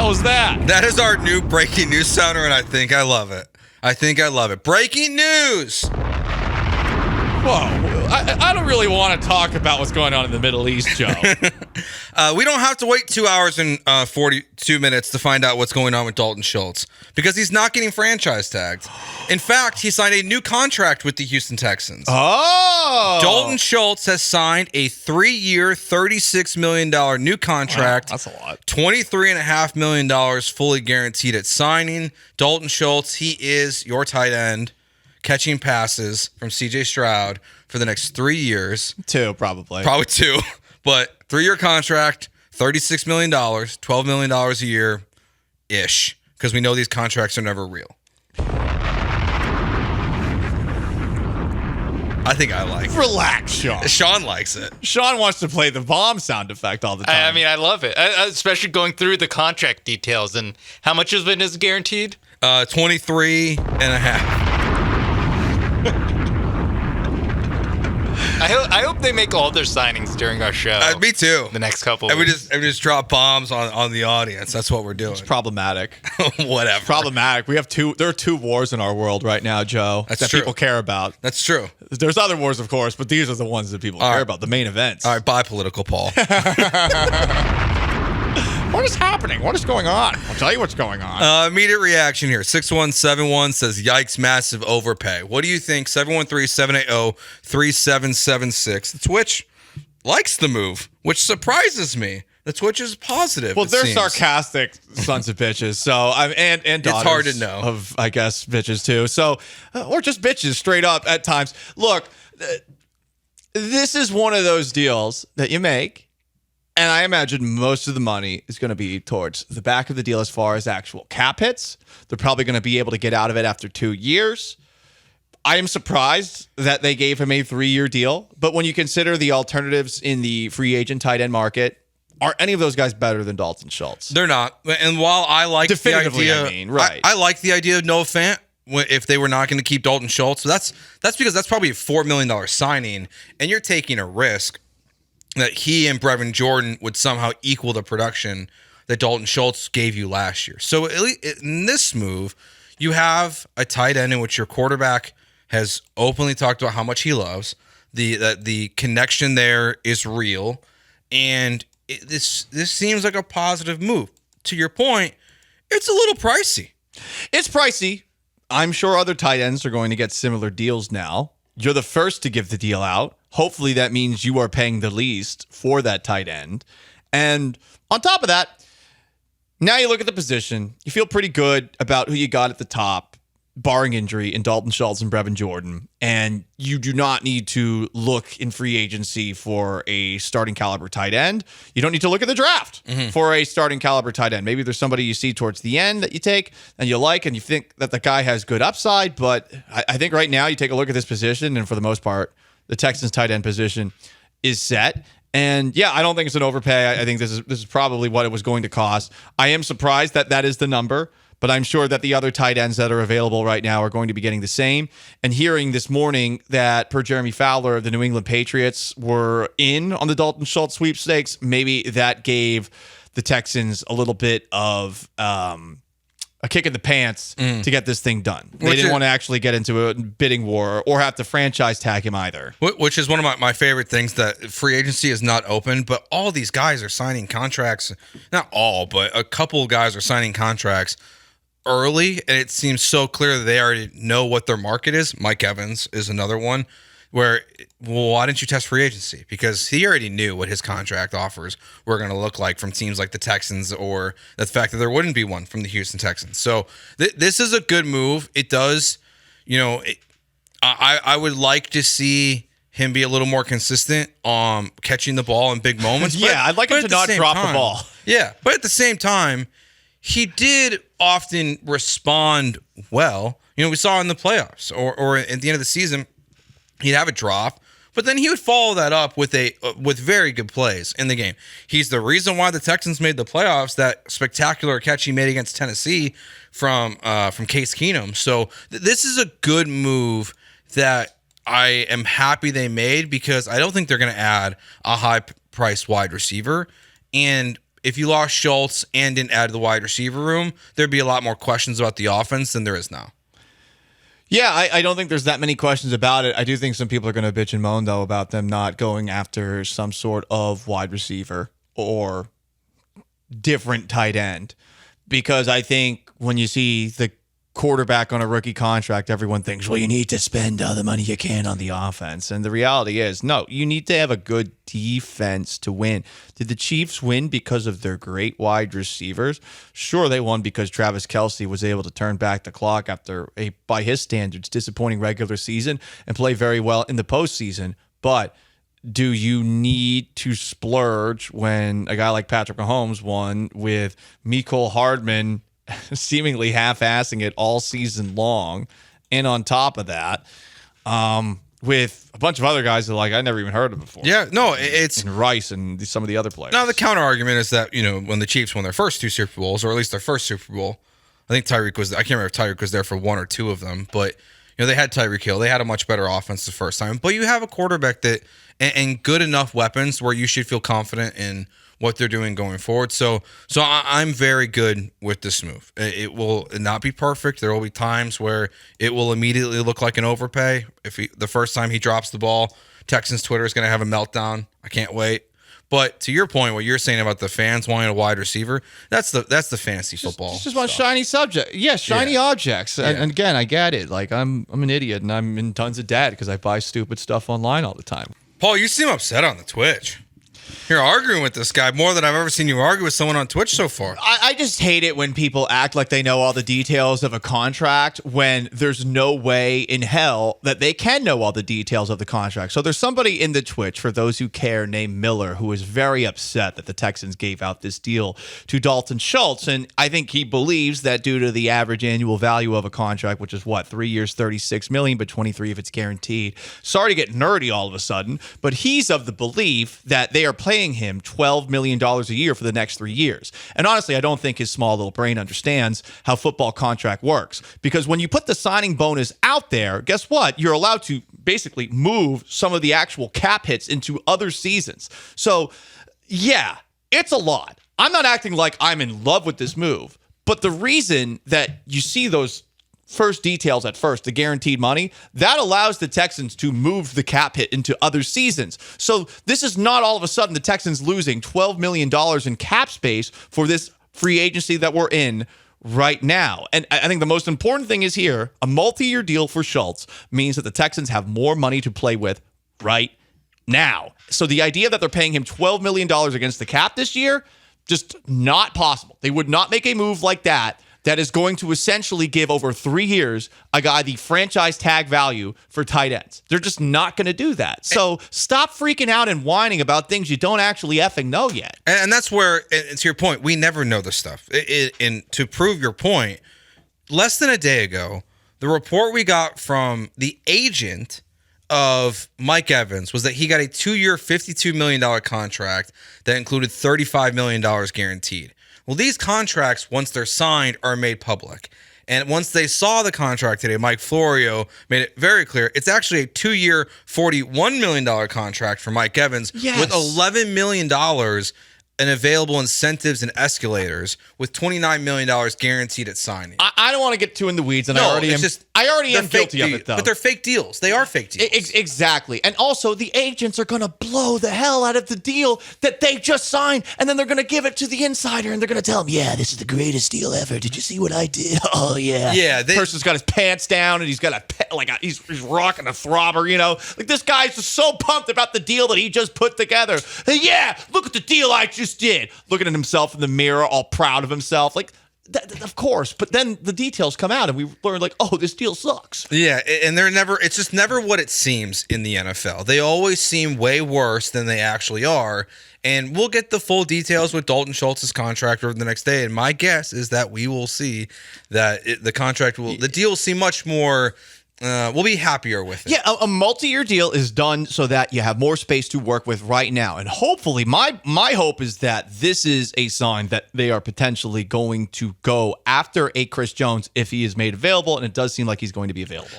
hell was that? That is our new breaking news sounder, and I think I love it. Breaking news! Whoa. I don't really want to talk about what's going on in the Middle East, Joe. We don't have to wait 2 hours and 42 minutes to find out what's going on with Dalton Schultz because he's not getting franchise tagged. In fact, he signed a new contract with the Houston Texans. Oh! Dalton Schultz has signed a 3-year, $36 million new contract. Wow, that's a lot. $23.5 million fully guaranteed at signing. Dalton Schultz, he is your tight end, catching passes from C.J. Stroud for the next 3 years. 2, probably. Probably 2. But 3-year contract, $36 million, $12 million a year-ish, because we know these contracts are never real. I think I like it. Relax, Sean. Sean likes it. Sean wants to play the bomb sound effect all the time. I mean, I love it, especially going through the contract details. And how much of it is guaranteed? 23 and a half. I hope they make all their signings during our show. Me too. The next couple. And we just drop bombs on the audience. That's what we're doing. It's problematic. Whatever. It's problematic. We have there are 2 wars in our world right now, Joe. That's that true. people care about. That's true. There's other wars, of course, but these are the ones that people care about. The main events. All right, bye, political Paul. What is happening? What is going on? I'll tell you what's going on. Immediate reaction here. 6171 says, yikes, massive overpay. What do you think? 713-780-3776. The Twitch likes the move, which surprises me. The Twitch is positive. Well, they're sarcastic sons of bitches. So and daughters it's hard to know. Of, I guess, bitches too. So or just bitches straight up at times. Look, this is one of those deals that you make. And I imagine most of the money is going to be towards the back of the deal as far as actual cap hits. They're probably going to be able to get out of it after 2 years. I am surprised that they gave him a 3-year deal. But when you consider the alternatives in the free agent tight end market, are any of those guys better than Dalton Schultz? They're not. And while I like definitively, the idea, I mean, right? I like the idea of Noah Fant if they were not going to keep Dalton Schultz. So that's because that's probably a $4 million signing, and you're taking a risk that he and Brevin Jordan would somehow equal the production that Dalton Schultz gave you last year. So at least in this move, you have a tight end in which your quarterback has openly talked about how much he loves. The connection there is real, and this seems like a positive move. To your point, it's a little pricey. It's pricey. I'm sure other tight ends are going to get similar deals now. You're the first to give the deal out. Hopefully that means you are paying the least for that tight end. And on top of that, now you look at the position, you feel pretty good about who you got at the top, barring injury, in Dalton Schultz and Brevin Jordan. And you do not need to look in free agency for a starting caliber tight end. You don't need to look at the draft for a starting caliber tight end. Maybe there's somebody you see towards the end that you take and you like and you think that the guy has good upside. But I think right now you take a look at this position, and for the most part, the Texans tight end position is set. And yeah, I don't think it's an overpay. I think this is probably what it was going to cost. I am surprised that is the number, but I'm sure that the other tight ends that are available right now are going to be getting the same. And hearing this morning that per Jeremy Fowler, the New England Patriots were in on the Dalton Schultz sweepstakes, maybe that gave the Texans a little bit of a kick in the pants to get this thing done. They didn't want to actually get into a bidding war or have to franchise tag him either. Which is one of my favorite things, that free agency is not open, but all these guys are signing contracts. Not all, but a couple of guys are signing contracts early, and it seems so clear that they already know what their market is. Mike Evans is another one where, well, why didn't you test free agency? Because he already knew what his contract offers were going to look like from teams like the Texans, or the fact that there wouldn't be one from the Houston Texans. So this is a good move. It does, I would like to see him be a little more consistent on catching the ball in big moments. Yeah, I'd like him to not drop the ball. Yeah, but at the same time, he did often respond well. We saw in the playoffs or at the end of the season, he'd have a drop, but then he would follow that up with very good plays in the game. He's the reason why the Texans made the playoffs. That spectacular catch he made against Tennessee from Case Keenum. So this is a good move that I am happy they made, because I don't think they're going to add a high-priced wide receiver. And if you lost Schultz and didn't add to the wide receiver room, there'd be a lot more questions about the offense than there is now. Yeah, I don't think there's that many questions about it. I do think some people are going to bitch and moan, though, about them not going after some sort of wide receiver or different tight end. Because I think when you see the quarterback on a rookie contract, everyone thinks, well, you need to spend all the money you can on the offense. And the reality is, no, you need to have a good defense to win. Did the Chiefs win because of their great wide receivers? Sure, they won because Travis Kelce was able to turn back the clock after a, by his standards, disappointing regular season and play very well in the postseason. But do you need to splurge when a guy like Patrick Mahomes won with Mecole Hardman seemingly half-assing it all season long, and on top of that, with a bunch of other guys that like I never even heard of before. Yeah, no, it's and Rice and some of the other players. Now the counter argument is that when the Chiefs won their first 2 Super Bowls, or at least their first Super Bowl, I think Tyreek was. I can't remember if Tyreek was there for 1 or 2 of them, but they had Tyreek Hill. They had a much better offense the first time, but you have a quarterback that and good enough weapons where you should feel confident in what they're doing going forward. So I'm very good with this move. It will not be perfect. There will be times where it will immediately look like an overpay. The first time he drops the ball, Texans Twitter is going to have a meltdown. I can't wait. But to your point, what you're saying about the fans wanting a wide receiver, that's the fantasy football. It's just one shiny subject. Yeah, shiny objects. And again, I get it. Like I'm an idiot and I'm in tons of debt because I buy stupid stuff online all the time. Paul, you seem upset on the Twitch. You're arguing with this guy more than I've ever seen you argue with someone on Twitch so far. I just hate it when people act like they know all the details of a contract when there's no way in hell that they can know all the details of the contract. So there's somebody in the Twitch, for those who care, named Miller, who is very upset that the Texans gave out this deal to Dalton Schultz. And I think he believes that due to the average annual value of a contract, which is 3 years, $36 million, but 23 if it's guaranteed. Sorry to get nerdy all of a sudden, but he's of the belief that they are paying him $12 million a year for the next 3 years. And honestly, I don't think his small little brain understands how football contract works. Because when you put the signing bonus out there, guess what? You're allowed to basically move some of the actual cap hits into other seasons. So, yeah, it's a lot. I'm not acting like I'm in love with this move. But the reason that you see those first details at first, the guaranteed money, that allows the Texans to move the cap hit into other seasons. So this is not all of a sudden the Texans losing $12 million in cap space for this free agency that we're in right now. And I think the most important thing is here, a multi-year deal for Schultz means that the Texans have more money to play with right now. So the idea that they're paying him $12 million against the cap this year, just not possible. They would not make a move like that is going to essentially give over 3 years a guy the franchise tag value for tight ends. They're just not going to do that. So stop freaking out and whining about things you don't actually effing know yet. And that's where, and to your point, we never know this stuff. And to prove your point, less than a day ago, the report we got from the agent of Mike Evans was that he got a 2-year, $52 million contract that included $35 million guaranteed. Well, these contracts, once they're signed, are made public. And once they saw the contract today, Mike Florio made it very clear it's actually a 2-year, $41 million contract for Mike Evans with $11 million in available incentives and escalators with $29 million guaranteed at signing. I don't want to get too in the weeds, and I already am guilty of it, though. But they're fake deals. They are fake deals. Exactly. And also, the agents are going to blow the hell out of the deal that they just signed, and then they're going to give it to the insider, and they're going to tell him, yeah, this is the greatest deal ever. Did you see what I did? Oh, yeah. Yeah. The person's got his pants down, and he's got he's rocking a throbber, Like, this guy's just so pumped about the deal that he just put together. Yeah, look at the deal I just did. Looking at himself in the mirror, all proud of himself. Like, of course, but then the details come out and we learn like, oh, this deal sucks. Yeah, and it's just never what it seems in the NFL. They always seem way worse than they actually are. And we'll get the full details with Dalton Schultz's contract over the next day. And my guess is that we will see that the deal will seem much more. We'll be happier with it. Yeah, a multi-year deal is done so that you have more space to work with right now. And hopefully, my hope is that this is a sign that they are potentially going to go after a Chris Jones if he is made available, and it does seem like he's going to be available.